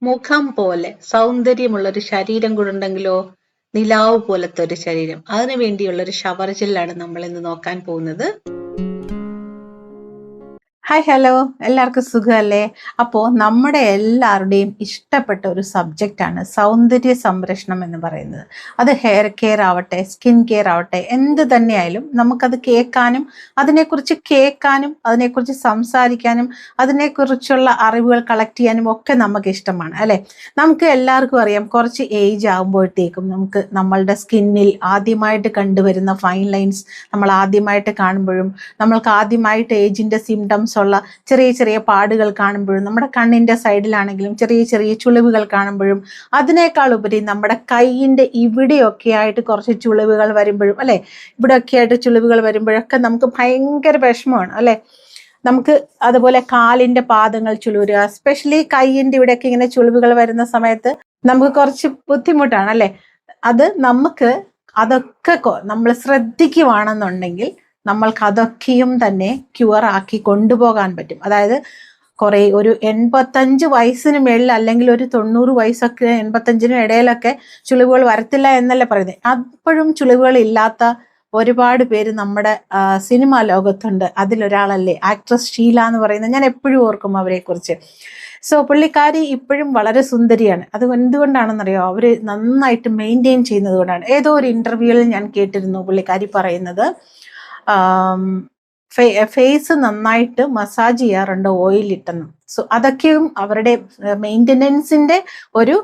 മുഖം പോലെ സൗന്ദര്യമുള്ള ഒരു ശരീരം കൂടെ ഉണ്ടെങ്കിലോ, നിലാവ് പോലത്തെ ഒരു ശരീരം. അതിനു വേണ്ടിയുള്ള ഒരു ഷവർ ജെല്ലാണ് നമ്മൾ ഇന്ന് നോക്കാൻ പോകുന്നത്. ഹായ് ഹലോ, എല്ലാവർക്കും സുഖമല്ലേ? അപ്പോൾ നമ്മുടെ എല്ലാവരുടെയും ഇഷ്ടപ്പെട്ട ഒരു സബ്ജക്റ്റാണ് സൗന്ദര്യ സംരക്ഷണം എന്ന് പറയുന്നത്. അത് ഹെയർ കെയർ ആവട്ടെ, സ്കിൻ കെയർ ആവട്ടെ, എന്ത് തന്നെയായാലും നമുക്കത് കേൾക്കാനും അതിനെക്കുറിച്ച് സംസാരിക്കാനും അതിനെക്കുറിച്ചുള്ള അറിവുകൾ കളക്ട് ചെയ്യാനും ഒക്കെ നമുക്ക് ഇഷ്ടമാണ് അല്ലേ? നമുക്ക് എല്ലാവർക്കും അറിയാം, കുറച്ച് ഏജ് ആകുമ്പോഴത്തേക്കും നമുക്ക് നമ്മളുടെ സ്കിന്നിൽ ആദ്യമായിട്ട് കണ്ടുവരുന്ന ഫൈൻ ലൈൻസ് നമ്മൾ ആദ്യമായിട്ട് കാണുമ്പോഴും നമ്മൾക്ക് ആദ്യമായിട്ട് ഏജിൻ്റെ സിംറ്റംസ് ഉള്ള ചെറിയ ചെറിയ പാടുകൾ കാണുമ്പോഴും നമ്മുടെ കണ്ണിൻ്റെ സൈഡിലാണെങ്കിലും ചെറിയ ചെറിയ ചുളിവുകൾ കാണുമ്പോഴും അതിനേക്കാൾ ഉപരി നമ്മുടെ കൈയിൻ്റെ ഇവിടെയൊക്കെ ആയിട്ട് കുറച്ച് ചുളിവുകൾ വരുമ്പോഴും അല്ലേ, ഇവിടെയൊക്കെ ആയിട്ട് ചുളിവുകൾ വരുമ്പോഴൊക്കെ നമുക്ക് ഭയങ്കര വിഷമമാണ് അല്ലേ? നമുക്ക് അതുപോലെ കാലിൻ്റെ പാദങ്ങൾ ചുളിവുക, എസ്പെഷ്യലി കൈയിൻ്റെ ഇവിടെയൊക്കെ ഇങ്ങനെ ചുളിവുകൾ വരുന്ന സമയത്ത് നമുക്ക് കുറച്ച് ബുദ്ധിമുട്ടാണ് അല്ലേ? അത് നമുക്ക് അതൊക്കെ നമ്മൾ ശ്രദ്ധിക്കുവാണെന്നുണ്ടെങ്കിൽ നമ്മൾക്ക് അതൊക്കെയും തന്നെ ക്യൂർ ആക്കി കൊണ്ടുപോകാൻ പറ്റും. അതായത് ഒരു 85 വയസ്സിന് മേളിൽ അല്ലെങ്കിൽ ഒരു 90 വയസ്സൊക്കെ 85-നും ഇടയിലൊക്കെ ചുളിവുകൾ വരത്തില്ല എന്നല്ല പറയുന്നത്. അപ്പോഴും ചുളിവുകൾ ഇല്ലാത്ത ഒരുപാട് പേര് നമ്മുടെ സിനിമാ ലോകത്തുണ്ട്. അതിലൊരാളല്ലേ ആക്ട്രസ് ഷീല എന്ന് പറയുന്നത്. ഞാൻ എപ്പോഴും ഓർക്കും അവരെക്കുറിച്ച്. പുള്ളിക്കാരി ഇപ്പോഴും വളരെ സുന്ദരിയാണ്. അത് എന്തുകൊണ്ടാണെന്നറിയോ? അവർ നന്നായിട്ട് മെയിൻറ്റെയിൻ ചെയ്യുന്നത് കൊണ്ടാണ്. ഏതോ ഒരു ഇൻ്റർവ്യൂവിൽ ഞാൻ കേട്ടിരുന്നു പുള്ളിക്കാരി പറയുന്നത്, ഫേസ് നന്നായിട്ട് മസാജ് ചെയ്യാറുണ്ട് ഓയിലിട്ടെന്ന്. അതൊക്കെയും അവരുടെ മെയിൻ്റനൻസിൻ്റെ ഒരു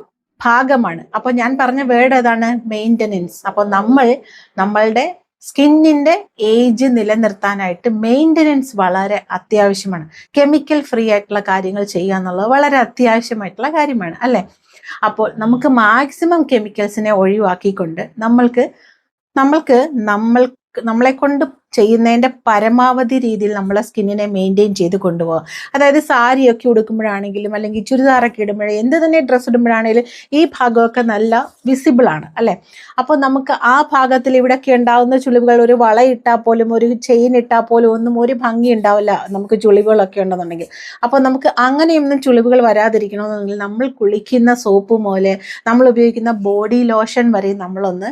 ഭാഗമാണ്. അപ്പോൾ ഞാൻ പറഞ്ഞ വേർഡ് ഏതാണ്? മെയിൻ്റനൻസ്. അപ്പോൾ നമ്മളുടെ സ്കിന്നിൻ്റെ ഏജ് നിലനിർത്താനായിട്ട് മെയിൻ്റനൻസ് വളരെ അത്യാവശ്യമാണ്. കെമിക്കൽ ഫ്രീ ആയിട്ടുള്ള കാര്യങ്ങൾ ചെയ്യുക എന്നുള്ളത് വളരെ അത്യാവശ്യമായിട്ടുള്ള കാര്യമാണ് അല്ലേ? അപ്പോൾ നമുക്ക് മാക്സിമം കെമിക്കൽസിനെ ഒഴിവാക്കിക്കൊണ്ട് നമ്മളെ കൊണ്ട് ചെയ്യുന്നതിൻ്റെ പരമാവധി രീതിയിൽ നമ്മളെ സ്കിന്നിനെ മെയിൻറ്റെയിൻ ചെയ്ത് കൊണ്ടുപോകാം. അതായത് സാരിയൊക്കെ ഉടുക്കുമ്പോഴാണെങ്കിലും അല്ലെങ്കിൽ ചുരിദാറൊക്കെ ഇടുമ്പോഴേ എന്ത് തന്നെ ഡ്രസ്സ് ഇടുമ്പോഴാണെങ്കിലും ഈ ഭാഗമൊക്കെ നല്ല വിസിബിളാണ് അല്ലേ? അപ്പോൾ നമുക്ക് ആ ഭാഗത്തിൽ ഇവിടെയൊക്കെ ഉണ്ടാകുന്ന ചുളിവുകൾ, ഒരു വള ഇട്ടാൽ പോലും ഒരു ചെയിൻ ഇട്ടാൽ പോലും ഒന്നും ഒരു ഭംഗി ഉണ്ടാവില്ല നമുക്ക് ചുളിവുകളൊക്കെ ഉണ്ടെന്നുണ്ടെങ്കിൽ. അപ്പോൾ നമുക്ക് അങ്ങനെയൊന്നും ചുളിവുകൾ വരാതിരിക്കണമെന്നുണ്ടെങ്കിൽ നമ്മൾ കുളിക്കുന്ന സോപ്പ് മുതൽ നമ്മൾ ഉപയോഗിക്കുന്ന ബോഡി ലോഷൻ വരെ നമ്മളൊന്ന്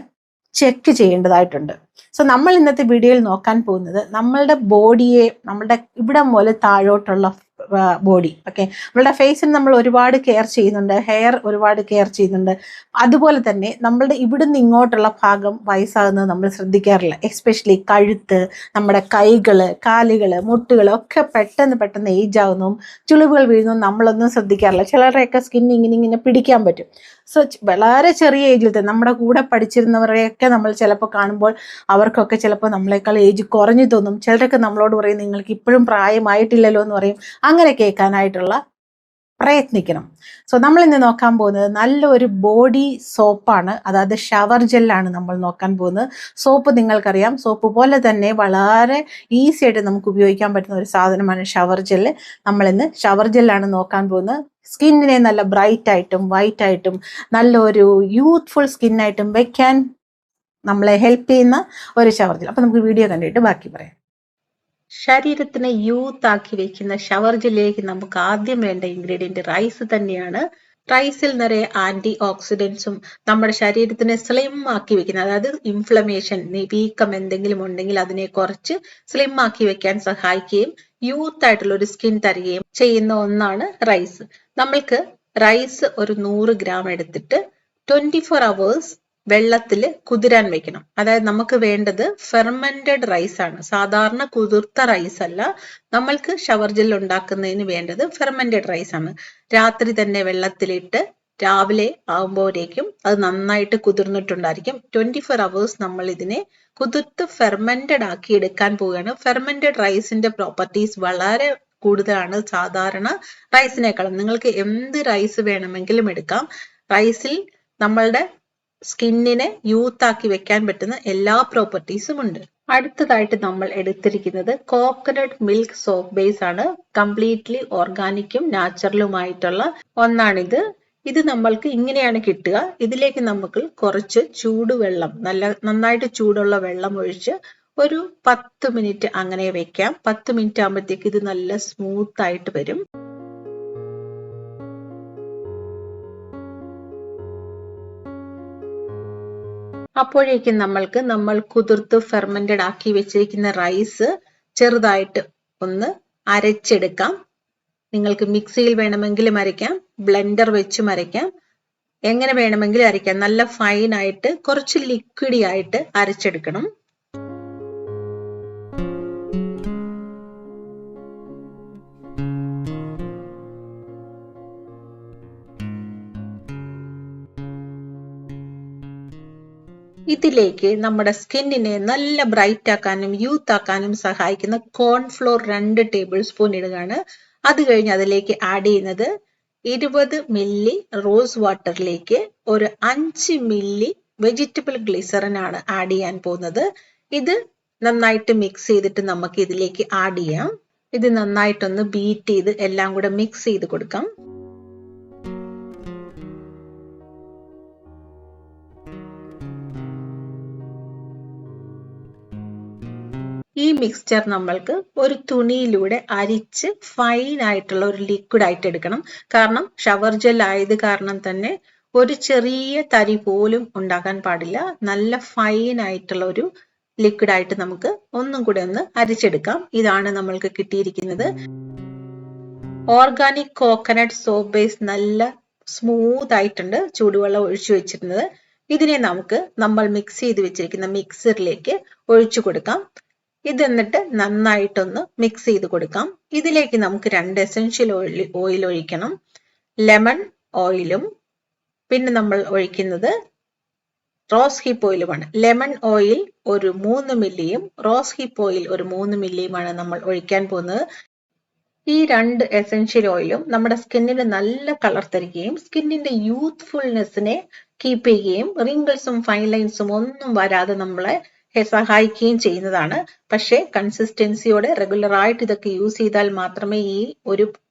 ചെക്ക് ചെയ്യേണ്ടതായിട്ടുണ്ട്. നമ്മൾ ഇന്നത്തെ വീഡിയോയിൽ നോക്കാൻ പോകുന്നത് നമ്മളുടെ ബോഡിയെ, നമ്മളുടെ ഇവിടം പോലെ താഴോട്ടുള്ള ബോഡി, ഓക്കെ, നമ്മളുടെ ഫേസിന് നമ്മൾ ഒരുപാട് കെയർ ചെയ്യുന്നുണ്ട്, ഹെയർ ഒരുപാട് കെയർ ചെയ്യുന്നുണ്ട്. അതുപോലെ തന്നെ നമ്മളുടെ ഇവിടുന്ന് ഇങ്ങോട്ടുള്ള ഭാഗം വയസ്സാകുന്നത് നമ്മൾ ശ്രദ്ധിക്കാറില്ല. എസ്പെഷ്യലി കഴുത്ത്, നമ്മുടെ കൈകൾ, കാലുകൾ, മുട്ടുകൾ ഒക്കെ പെട്ടെന്ന് ഏജ് ആകുന്നതും ചുളിവുകൾ വീഴുന്നതും നമ്മളൊന്നും ശ്രദ്ധിക്കാറില്ല. ചിലരുടെയൊക്കെ സ്കിൻ ഇങ്ങനെ പിടിക്കാൻ പറ്റും. വളരെ ചെറിയ ഏജിൽ തന്നെ നമ്മുടെ കൂടെ പഠിച്ചിരുന്നവരെയൊക്കെ നമ്മൾ ചിലപ്പോൾ കാണുമ്പോൾ അവർക്കൊക്കെ ചിലപ്പോൾ നമ്മളെക്കാൾ ഏജ് കുറഞ്ഞു തോന്നും. ചിലരൊക്കെ നമ്മളോട് പറയും നിങ്ങൾക്ക് ഇപ്പോഴും പ്രായമായിട്ടില്ലല്ലോ എന്ന് പറയും. അങ്ങനെ കേൾക്കാനായിട്ടുള്ള പ്രയത്നിക്കണം. നമ്മൾ ഇന്ന് നോക്കാൻ പോകുന്നത് നല്ലൊരു ബോഡി സോപ്പാണ്. അതായത് ഷവർ ജെല്ലാണ് നമ്മൾ നോക്കാൻ പോകുന്നത്. സോപ്പ് നിങ്ങൾക്കറിയാം, സോപ്പ് പോലെ തന്നെ വളരെ ഈസി ആയിട്ട് നമുക്ക് ഉപയോഗിക്കാൻ പറ്റുന്ന ഒരു സാധനമാണ് ഷവർ ജെല്ല്. നമ്മളിന്ന് ഷവർ ജെല്ലാണ് നോക്കാൻ പോകുന്നത്. സ്കിന്നിനെ നല്ല ബ്രൈറ്റ് ആയിട്ടും വൈറ്റ് ആയിട്ടും നല്ലൊരു യൂത്ത്ഫുൾ സ്കിന്നായിട്ടും വെക്കാൻ നമ്മളെ ഹെൽപ്പ് ചെയ്യുന്ന ഒരു ഷവർ ജെൽ. അപ്പോൾ നമുക്ക് വീഡിയോ കണ്ടിട്ട് ബാക്കി പറയാം. ശരീരത്തിനെ യൂത്ത് ആക്കി വെക്കുന്ന ഷവർ ജെല്ലിലേക്ക് നമുക്ക് ആദ്യം വേണ്ട ഇൻഗ്രീഡിയന്റ് റൈസ് തന്നെയാണ്. റൈസിൽ നിറയെ ആന്റി ഓക്സിഡൻസും നമ്മുടെ ശരീരത്തിനെ സ്ലിം ആക്കി വെക്കുന്ന, അതായത് ഇൻഫ്ലമേഷൻ, വീക്കം എന്തെങ്കിലും ഉണ്ടെങ്കിൽ അതിനെ കുറച്ച് സ്ലിം ആക്കി വെക്കാൻ സഹായിക്കുകയും യൂത്ത് ആയിട്ടുള്ള ഒരു സ്കിൻ തരികയും ചെയ്യുന്ന ഒന്നാണ് റൈസ്. നമ്മൾക്ക് റൈസ് ഒരു 100 ഗ്രാം എടുത്തിട്ട് 24 hours വെള്ളത്തിൽ കുതിരാൻ വെക്കണം. അതായത് നമുക്ക് വേണ്ടത് ഫെർമെന്റഡ് റൈസ് ആണ്, സാധാരണ കുതിർത്ത റൈസ് അല്ല. നമ്മൾക്ക് ഷവർ ജെൽ ഉണ്ടാക്കുന്നതിന് വേണ്ടത് ഫെർമെന്റഡ് റൈസ് ആണ്. രാത്രി തന്നെ വെള്ളത്തിലിട്ട് രാവിലെ ആകുമ്പോഴേക്കും അത് നന്നായിട്ട് കുതിർന്നിട്ടുണ്ടായിരിക്കും. 24 hours നമ്മൾ ഇതിനെ കുതിർത്ത് ഫെർമെന്റഡ് ആക്കി എടുക്കാൻ പോവുകയാണ്. ഫെർമെന്റഡ് റൈസിന്റെ പ്രോപ്പർട്ടീസ് വളരെ കൂടുതലാണ് സാധാരണ റൈസിനേക്കാളും. നിങ്ങൾക്ക് എന്ത് റൈസ് വേണമെങ്കിലും എടുക്കാം. റൈസിൽ നമ്മളുടെ സ്കിന്നിനെ യൂത്ത് ആക്കി വെക്കാൻ പറ്റുന്ന എല്ലാ പ്രോപ്പർട്ടീസും ഉണ്ട്. അടുത്തതായിട്ട് നമ്മൾ എടുത്തിരിക്കുന്നത് കോക്കനട്ട് മിൽക്ക് സോപ്പ് ബേസ് ആണ്. കംപ്ലീറ്റ്ലി ഓർഗാനിക്കും നാച്ചുറലുമായിട്ടുള്ള ഒന്നാണിത്. ഇത് നമ്മൾക്ക് ഇങ്ങനെയാണ് കിട്ടുക. ഇതിലേക്ക് നമുക്ക് കുറച്ച് ചൂടുവെള്ളം, നന്നായിട്ട് ചൂടുള്ള വെള്ളം ഒഴിച്ച് ഒരു 10 മിനിറ്റ് അങ്ങനെ വെക്കാം. 10 മിനിറ്റ് ആകുമ്പോഴത്തേക്ക് ഇത് നല്ല സ്മൂത്ത് ആയിട്ട് വരും. അപ്പോഴേക്കും നമ്മൾ കുതിർത്ത് ഫെർമെന്റഡ് ആക്കി വെച്ചിരിക്കുന്ന റൈസ് ചെറുതായിട്ട് ഒന്ന് അരച്ചെടുക്കാം. നിങ്ങൾക്ക് മിക്സിയിൽ വേണമെങ്കിലും അരയ്ക്കാം, ബ്ലെൻഡർ വെച്ചും അരയ്ക്കാം, എങ്ങനെ വേണമെങ്കിലും അരയ്ക്കാം. നല്ല ഫൈൻ ആയിട്ട് കുറച്ച് ലിക്വിഡി ആയിട്ട് അരച്ചെടുക്കണം. ഇതിലേക്ക് നമ്മുടെ സ്കിന്നിനെ നല്ല ബ്രൈറ്റ് ആക്കാനും യൂത്ത് ആക്കാനും സഹായിക്കുന്ന കോൺഫ്ലോർ 2 ടേബിൾ സ്പൂൺ ഇടുകയാണ്. അത് കഴിഞ്ഞ് അതിലേക്ക് ആഡ് ചെയ്യുന്നത് 20 മില്ലി റോസ് വാട്ടറിലേക്ക് ഒരു 5 മില്ലി വെജിറ്റബിൾ ഗ്ലിസറിൻ ആണ് ആഡ് ചെയ്യാൻ പോകുന്നത്. ഇത് നന്നായിട്ട് മിക്സ് ചെയ്തിട്ട് നമുക്ക് ഇതിലേക്ക് ആഡ് ചെയ്യാം. ഇത് നന്നായിട്ടൊന്ന് ബീറ്റ് ചെയ്ത് എല്ലാം കൂടെ മിക്സ് ചെയ്ത് കൊടുക്കാം. ഈ മിക്സ്ചർ നമ്മൾക്ക് ഒരു തുണിയിലൂടെ അരിച്ച് ഫൈൻ ആയിട്ടുള്ള ഒരു ലിക്വിഡ് ആയിട്ട് എടുക്കണം. കാരണം ഷവർ ജെൽ ആയത് കാരണം തന്നെ ഒരു ചെറിയ തരി പോലും ഉണ്ടാകാൻ പാടില്ല. നല്ല ഫൈൻ ആയിട്ടുള്ള ഒരു ലിക്വിഡ് ആയിട്ട് നമുക്ക് ഒന്നും കൂടെ ഒന്ന് അരിച്ചെടുക്കാം. ഇതാണ് നമ്മൾക്ക് കിട്ടിയിരിക്കുന്നത്. ഓർഗാനിക് കോക്കനട്ട് സോപ്പ് ബേസ് നല്ല സ്മൂത്ത് ആയിട്ടുണ്ട്, ചൂടുവെള്ളം ഒഴിച്ചു വെച്ചിരുന്നത്. ഇതിനെ നമുക്ക് നമ്മൾ മിക്സ് ചെയ്ത് വെച്ചിരിക്കുന്ന മിക്സറിലേക്ക് ഒഴിച്ചു കൊടുക്കാം. ഇത് എന്നിട്ട് നന്നായിട്ടൊന്ന് മിക്സ് ചെയ്ത് കൊടുക്കാം. ഇതിലേക്ക് നമുക്ക് 2 എസൻഷ്യൽ ഓയിൽ ഒഴിക്കണം. ലെമൺ ഓയിലും പിന്നെ നമ്മൾ ഒഴിക്കുന്നത് റോസ് ഹിപ്പ് ഓയിലുമാണ്. ലെമൺ ഓയിൽ ഒരു 3 മില്ലിയും റോസ് ഹിപ്പ് ഓയിൽ ഒരു 3 മില്ലിയുമാണ് നമ്മൾ ഒഴിക്കാൻ പോകുന്നത്. ഈ 2 എസൻഷ്യൽ ഓയിലും നമ്മുടെ സ്കിന്നിന് നല്ല കളർ തരികയും സ്കിന്നിന്റെ യൂത്ത്ഫുൾനെസ്സിനെ കീപ്പ് ചെയ്യുകയും റിങ്കിൾസും ഫൈൻ ലൈൻസും ഒന്നും വരാതെ നമ്മളെ സഹായിക്കുകയും ചെയ്യുന്നതാണ്. പക്ഷേ കൺസിസ്റ്റൻസിയോടെ റെഗുലർ ആയിട്ട് ഇതൊക്കെ യൂസ് ചെയ്താൽ മാത്രമേ ഈ ഒരു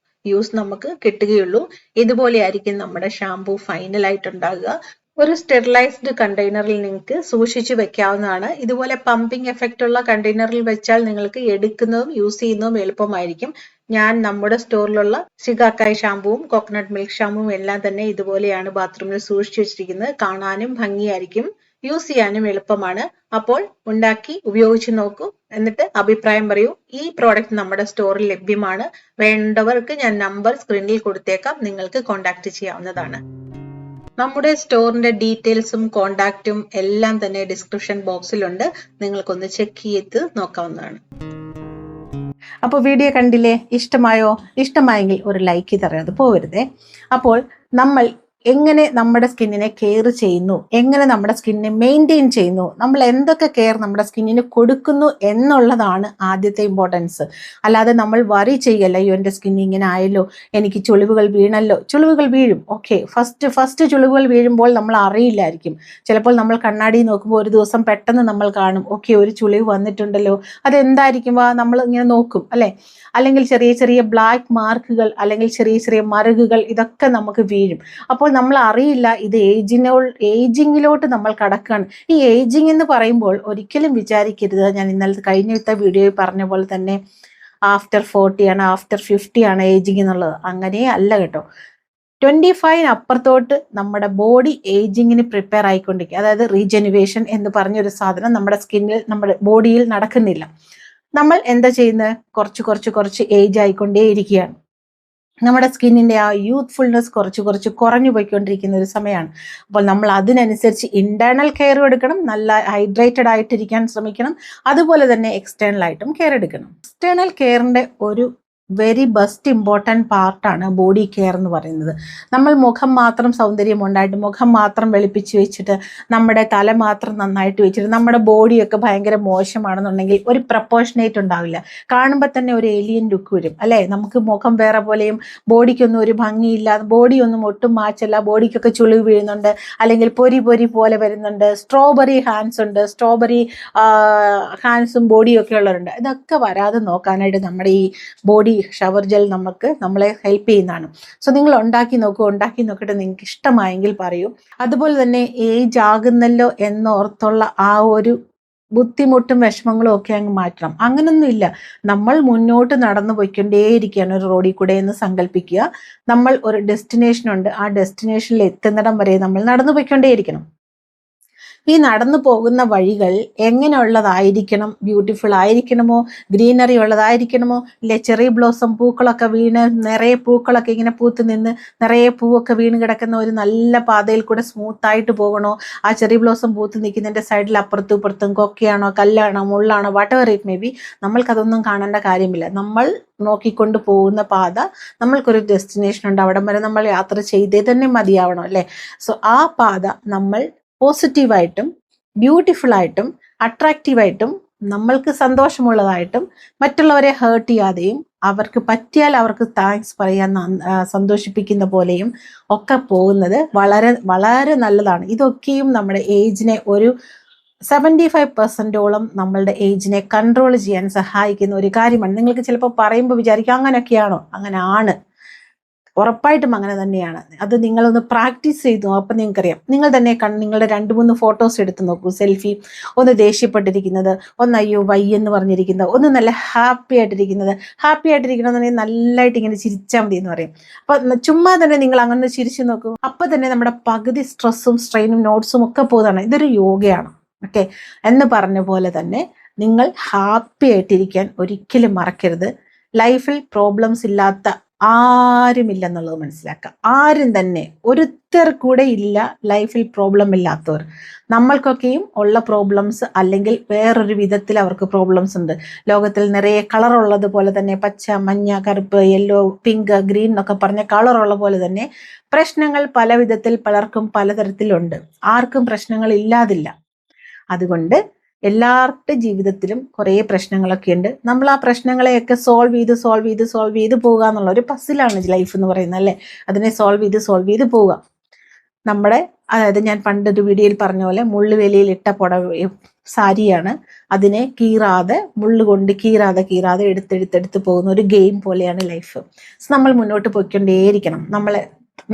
യൂസ് നമുക്ക് കിട്ടുകയുള്ളൂ. ഇതുപോലെ ആയിരിക്കും നമ്മുടെ ഷാംപൂ ഫൈനൽ ആയിട്ടുണ്ടാകുക. ഒരു സ്റ്റെറിലൈസ്ഡ് കണ്ടെയ്നറിൽ നിങ്ങൾക്ക് സൂക്ഷിച്ചു വെക്കാവുന്നതാണ്. ഇതുപോലെ പമ്പിംഗ് എഫക്റ്റ് ഉള്ള കണ്ടെയ്നറിൽ വെച്ചാൽ നിങ്ങൾക്ക് എടുക്കുന്നതും യൂസ് ചെയ്യുന്നതും എളുപ്പമായിരിക്കും. ഞാൻ നമ്മുടെ സ്റ്റോറിലുള്ള ശികാക്കായ് ഷാമ്പുവും കോക്കനട്ട് മിൽക്ക് ഷാമ്പുവും എല്ലാം തന്നെ ഇതുപോലെയാണ് ബാത്റൂമിൽ സൂക്ഷിച്ചു വെച്ചിരിക്കുന്നത്. കാണാനും ഭംഗിയായിരിക്കും, യൂസ് ചെയ്യാനും എളുപ്പമാണ്. അപ്പോൾ ഉണ്ടാക്കി ഉപയോഗിച്ച് നോക്കൂ, എന്നിട്ട് അഭിപ്രായം പറയൂ. ഈ പ്രോഡക്റ്റ് നമ്മുടെ സ്റ്റോറിൽ ലഭ്യമാണ്. വേണ്ടവർക്ക് ഞാൻ നമ്പർ സ്ക്രീനിൽ കൊടുത്തേക്കാം, നിങ്ങൾക്ക് കോൺടാക്ട് ചെയ്യാവുന്നതാണ്. നമ്മുടെ സ്റ്റോറിന്റെ ഡീറ്റെയിൽസും കോണ്ടാക്റ്റും എല്ലാം തന്നെ ഡിസ്ക്രിപ്ഷൻ ബോക്സിലുണ്ട്. നിങ്ങൾക്കൊന്ന് ചെക്ക് ചെയ്ത് നോക്കാവുന്നതാണ്. അപ്പോൾ വീഡിയോ കണ്ടില്ലേ? ഇഷ്ടമായോ? ഇഷ്ടമായെങ്കിൽ ഒരു ലൈക്ക് തരാതെ പോകരുതേ. അപ്പോൾ നമ്മൾ എങ്ങനെ നമ്മുടെ സ്കിന്നിനെ കെയർ ചെയ്യുന്നു, എങ്ങനെ നമ്മുടെ സ്കിന്നിനെ മെയിൻറ്റെയിൻ ചെയ്യുന്നു, നമ്മൾ എന്തൊക്കെ കെയർ നമ്മുടെ സ്കിന്നിന് കൊടുക്കുന്നു എന്നുള്ളതാണ് ആദ്യത്തെ ഇമ്പോർട്ടൻസ്. അല്ലാതെ നമ്മൾ വറി ചെയ്യല്ല, അയ്യോ എൻ്റെ സ്കിൻ ഇങ്ങനെ ആയല്ലോ, എനിക്ക് ചുളിവുകൾ വീണല്ലോ. ചുളിവുകൾ വീഴും, ഓക്കെ. ഫസ്റ്റ് ചുളിവുകൾ വീഴുമ്പോൾ നമ്മൾ അറിയില്ലായിരിക്കും. ചിലപ്പോൾ നമ്മൾ കണ്ണാടി നോക്കുമ്പോൾ ഒരു ദിവസം പെട്ടെന്ന് നമ്മൾ കാണും, ഓക്കെ ഒരു ചുളിവ് വന്നിട്ടുണ്ടല്ലോ, അതെന്തായിരിക്കും, നമ്മൾ ഇങ്ങനെ നോക്കും അല്ലേ. അല്ലെങ്കിൽ ചെറിയ ചെറിയ ബ്ലാക്ക് മാർക്കുകൾ, അല്ലെങ്കിൽ ചെറിയ ചെറിയ മറുകുകൾ, ഇതൊക്കെ നമുക്ക് വീഴും. അപ്പോൾ നമ്മൾ അറിയില്ല ഇത് ഏജിങ്ങിലോട്ട് നമ്മൾ കടക്കുകയാണ്. ഈ ഏജിങ് എന്ന് പറയുമ്പോൾ ഒരിക്കലും വിചാരിക്കരുത്, ഞാൻ ഇന്നലത്തെ കഴിഞ്ഞ വീഡിയോയിൽ പറഞ്ഞ പോലെ തന്നെ ആഫ്റ്റർ 40 ആണ്, ആഫ്റ്റർ 50 ആണ് ഏജിങ് എന്നുള്ളത്. അങ്ങനെ അല്ല കേട്ടോ. 25 അപ്പുറത്തോട്ട് നമ്മുടെ ബോഡി ഏജിങ്ങിന് പ്രിപ്പയർ ആയിക്കൊണ്ടിരിക്കുക. അതായത് റീജനുവേഷൻ എന്ന് പറഞ്ഞൊരു സാധനം നമ്മുടെ സ്കിന്നിൽ, നമ്മുടെ ബോഡിയിൽ നടക്കുന്നില്ല. നമ്മൾ എന്താ ചെയ്യുന്നത്? കുറച്ച് ഏജ് ആയിക്കൊണ്ടേയിരിക്കുകയാണ്. നമ്മുടെ സ്കിന്നിന്റെ ആ യൂത്ത്ഫുൾനെസ് കുറച്ച് കുറഞ്ഞു പോയിക്കൊണ്ടിരിക്കുന്ന ഒരു സമയമാണ്. അപ്പോൾ നമ്മൾ അതിനനുസരിച്ച് ഇന്റേണൽ കെയർ എടുക്കണം, നല്ല ഹൈഡ്രേറ്റഡ് ആയിട്ടിരിക്കാൻ ശ്രമിക്കണം. അതുപോലെ തന്നെ എക്സ്റ്റേണൽ ആയിട്ടും കെയർ എടുക്കണം. എക്സ്റ്റേണൽ കെയറിന്റെ ഒരു വെരി ബെസ്റ്റ് ഇമ്പോർട്ടൻറ്റ് പാർട്ടാണ് ബോഡി കെയർ എന്ന് പറയുന്നത്. നമ്മൾ മുഖം മാത്രം സൗന്ദര്യം ഉണ്ടായിട്ട്, മുഖം മാത്രം വെളുപ്പിച്ച് വെച്ചിട്ട്, നമ്മുടെ തല മാത്രം നന്നായിട്ട് വെച്ചിട്ട് നമ്മുടെ ബോഡിയൊക്കെ ഭയങ്കര മോശമാണെന്നുണ്ടെങ്കിൽ ഒരു പ്രപ്പോർഷനേറ്റ് ഉണ്ടാവില്ല. കാണുമ്പോൾ തന്നെ ഒരു ഏലിയൻ ലുക്ക് വരും അല്ലേ. നമുക്ക് മുഖം വേറെ പോലെയും ബോഡിക്കൊന്നും ഒരു ഭംഗിയില്ല, ബോഡിയൊന്നും ഒട്ടും മാച്ചല്ല, ബോഡിക്കൊക്കെ ചുളിവ് വീഴുന്നുണ്ട്, അല്ലെങ്കിൽ പൊരി പോലെ വരുന്നുണ്ട്, സ്ട്രോബെറി ഹാൻഡ്സ് ഉണ്ട്, സ്ട്രോബെറി ഹാൻഡ്സും ബോഡിയും ഒക്കെ ഉള്ളവരുണ്ട്. ഇതൊക്കെ വരാതെ നോക്കാനായിട്ട് നമ്മുടെ ഈ ബോഡി ഷവർ ജെൽ നമ്മളെ ഹെൽപ്പ് ചെയ്യുന്നതാണ്. സോ നിങ്ങൾ ഉണ്ടാക്കി നോക്കിയിട്ട് നിങ്ങൾക്ക് ഇഷ്ടമായെങ്കിൽ പറയൂ. അതുപോലെ തന്നെ ഏജ് ആകുന്നല്ലോ എന്നോർത്തുള്ള ആ ഒരു ബുദ്ധിമുട്ടും വിഷമങ്ങളും ഒക്കെ അങ്ങ് മാറ്റണം. അങ്ങനൊന്നുമില്ല. നമ്മൾ മുന്നോട്ട് നടന്നു പോയിക്കൊണ്ടേയിരിക്കുകയാണ് ഒരു റോഡിൽ കൂടെ എന്ന് സങ്കല്പിക്കുക. നമ്മൾ ഒരു ഡെസ്റ്റിനേഷൻ ഉണ്ട്, ആ ഡെസ്റ്റിനേഷനിൽ എത്തുന്നിടം വരെ നമ്മൾ നടന്നു പോയിക്കൊണ്ടേയിരിക്കണം. ഈ നടന്നു പോകുന്ന വഴികൾ എങ്ങനെയുള്ളതായിരിക്കണം? ബ്യൂട്ടിഫുൾ ആയിരിക്കണമോ? ഗ്രീനറി ഉള്ളതായിരിക്കണമോ? ഇല്ലേ ചെറിയ ബ്ലോസം പൂക്കളൊക്കെ വീണ് നിറയെ പൂക്കളൊക്കെ ഇങ്ങനെ പൂത്ത് നിന്ന് നിറയെ പൂവൊക്കെ വീണ് കിടക്കുന്ന ഒരു നല്ല പാതയിൽ കൂടെ സ്മൂത്ത് ആയിട്ട് പോകണോ? ആ ചെറിയ ബ്ലോസം പൂത്ത് നിൽക്കുന്നതിൻ്റെ സൈഡിൽ അപ്പുറത്തും ഇപ്പുറത്തും കൊക്കയാണോ, കല്ലാണോ, മുള്ളാണോ, വാട്ടെവർ ഇറ്റ് മേ ബി, നമ്മൾക്കതൊന്നും കാണേണ്ട കാര്യമില്ല. നമ്മൾ നോക്കിക്കൊണ്ട് പോകുന്ന പാത, നമ്മൾക്കൊരു ഡെസ്റ്റിനേഷൻ ഉണ്ട്, അവിടം വരെ നമ്മൾ യാത്ര ചെയ്തേ തന്നെ മതിയാവണം അല്ലേ? സോ ആ പാത നമ്മൾ പോസിറ്റീവായിട്ടും ബ്യൂട്ടിഫുള്ളായിട്ടും അട്രാക്റ്റീവായിട്ടും നമ്മൾക്ക് സന്തോഷമുള്ളതായിട്ടും മറ്റുള്ളവരെ ഹേർട്ട് ചെയ്യാതെയും അവർക്ക് പറ്റിയാൽ അവർക്ക് താങ്ക്സ് പറയാൻ സന്തോഷിപ്പിക്കുന്ന പോലെയും ഒക്കെ പോകുന്നത് വളരെ വളരെ നല്ലതാണ്. ഇതൊക്കെയും നമ്മുടെ ഏജിനെ ഒരു 75% നമ്മളുടെ ഏജിനെ കൺട്രോൾ ചെയ്യാൻ സഹായിക്കുന്ന ഒരു കാര്യമാണ്. നിങ്ങൾക്ക് ചിലപ്പോൾ പറയുമ്പോൾ വിചാരിക്കും അങ്ങനെയൊക്കെയാണോ? അങ്ങനെ ആണ്, ഉറപ്പായിട്ടും അങ്ങനെ തന്നെയാണ്. അത് നിങ്ങളൊന്ന് പ്രാക്ടീസ് ചെയ്തു അപ്പം നിങ്ങൾക്കറിയാം. നിങ്ങൾ തന്നെ നിങ്ങളുടെ 2-3 ഫോട്ടോസ് എടുത്ത് നോക്കൂ, സെൽഫി. ഒന്ന് ദേഷ്യപ്പെട്ടിരിക്കുന്നത്, ഒന്ന് അയ്യോ വയ്യ എന്ന് പറഞ്ഞിരിക്കുന്നത്, ഒന്ന് നല്ല ഹാപ്പി ആയിട്ടിരിക്കുന്നത്. ഹാപ്പി ആയിട്ടിരിക്കണമെന്നുണ്ടെങ്കിൽ നല്ലതായിട്ട് ഇങ്ങനെ ചിരിച്ചാൽ മതി എന്ന് പറയും. അപ്പം ചുമ്മാ തന്നെ നിങ്ങൾ അങ്ങനെ ചിരിച്ചു നോക്കൂ, അപ്പം തന്നെ നമ്മുടെ പകുതി സ്ട്രെസ്സും സ്ട്രെയിനും നോട്ട്സും ഒക്കെ പോകുന്നതാണ്. ഇതൊരു യോഗയാണ്. ഓക്കെ, എന്ന് പറഞ്ഞ പോലെ തന്നെ നിങ്ങൾ ഹാപ്പി ആയിട്ടിരിക്കാൻ ഒരിക്കലും മറക്കരുത്. ലൈഫിൽ പ്രോബ്ലംസ് ഇല്ലാത്ത ആരുമില്ലെന്നുള്ളത് മനസ്സിലാക്കുക. ആരും തന്നെ ഒരുത്തർ കൂടെ ഇല്ല ലൈഫിൽ പ്രോബ്ലം ഇല്ലാത്തവർ. നമ്മൾക്കൊക്കെയും ഉള്ള പ്രോബ്ലംസ് അല്ലെങ്കിൽ വേറൊരു വിധത്തിൽ അവർക്ക് പ്രോബ്ലംസ് ഉണ്ട്. ലോകത്തിൽ നിറയെ കളറുള്ളത് പോലെ തന്നെ പച്ച, മഞ്ഞ, കറുപ്പ്, യെല്ലോ, പിങ്ക്, ഗ്രീൻ എന്നൊക്കെ പറഞ്ഞ കളറുള്ള പോലെ തന്നെ പ്രശ്നങ്ങൾ പല വിധത്തിൽ പലർക്കും പലതരത്തിലുണ്ട്. ആർക്കും പ്രശ്നങ്ങൾ ഇല്ലാതില്ല. അതുകൊണ്ട് എല്ലാവരുടെ ജീവിതത്തിലും കുറേ പ്രശ്നങ്ങളൊക്കെ ഉണ്ട്. നമ്മൾ ആ പ്രശ്നങ്ങളെയൊക്കെ സോൾവ് ചെയ്ത് പോകുക എന്നുള്ള ഒരു പസിലാണ് ലൈഫ് എന്ന് പറയുന്നത് അല്ലേ? അതിനെ സോൾവ് ചെയ്ത് പോവുക. നമ്മുടെ അതായത് ഞാൻ പണ്ടൊരു വീഡിയോയിൽ പറഞ്ഞ പോലെ മുള്ളുവേലിയിൽ ഇട്ട സാരിയാണ്. അതിനെ കീറാതെ, മുള്ളുകൊണ്ട് കീറാതെ എടുത്തെടുത്ത് പോകുന്ന ഒരു ഗെയിം പോലെയാണ് ലൈഫ്. നമ്മൾ മുന്നോട്ട് പോയിക്കൊണ്ടേയിരിക്കണം.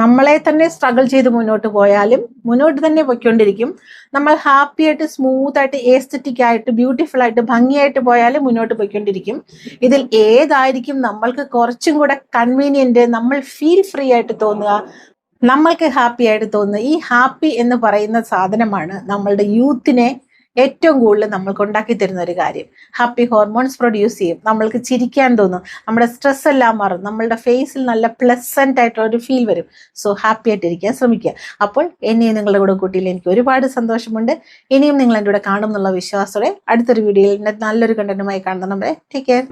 നമ്മളെ തന്നെ സ്ട്രഗിൾ ചെയ്ത് മുന്നോട്ട് പോയാലും മുന്നോട്ട് തന്നെ പോയിക്കൊണ്ടിരിക്കും. നമ്മൾ ഹാപ്പി ആയിട്ട്, സ്മൂത്ത് ആയിട്ട്, എസ്തെറ്റിക് ആയിട്ട്, ബ്യൂട്ടിഫുൾ ആയിട്ട്, ഭംഗിയായിട്ട് പോയാലും മുന്നോട്ട് പോയിക്കൊണ്ടിരിക്കും. ഇതിൽ ഏതായിരിക്കും നമ്മൾക്ക് കുറച്ചും കൂടെ കൺവീനിയന്റ്, നമ്മൾ ഫീൽ ഫ്രീ ആയിട്ട് തോന്നുക, നമ്മൾക്ക് ഹാപ്പി ആയിട്ട് തോന്നുക? ഈ ഹാപ്പി എന്ന് പറയുന്ന സാധനമാണ് നമ്മളുടെ യൂത്തിനെ ഏറ്റവും കൂടുതൽ നമ്മൾക്ക് ഉണ്ടാക്കി തരുന്ന ഒരു കാര്യം. ഹാപ്പി ഹോർമോൺസ് പ്രൊഡ്യൂസ് ചെയ്യും, നമ്മൾക്ക് ചിരിക്കാൻ തോന്നും, നമ്മുടെ സ്ട്രെസ് എല്ലാം മാറും, നമ്മളുടെ ഫേസിൽ നല്ല പ്ലസന്റ് ആയിട്ടുള്ള ഒരു ഫീൽ വരും. സോ ഹാപ്പി ആയിട്ടിരിക്കാൻ ശ്രമിക്കുക. അപ്പോൾ എന്നെയും നിങ്ങളുടെ കൂടെ കൂട്ടിയിൽ എനിക്ക് ഒരുപാട് സന്തോഷമുണ്ട്. ഇനിയും നിങ്ങൾ എൻ്റെ കൂടെ കാണും എന്നുള്ള വിശ്വാസത്തോടെ അടുത്തൊരു വീഡിയോയിൽ നല്ലൊരു കണ്ടന്റുമായി കാണുന്ന നമ്മളെ ടേക്ക് കെയർ.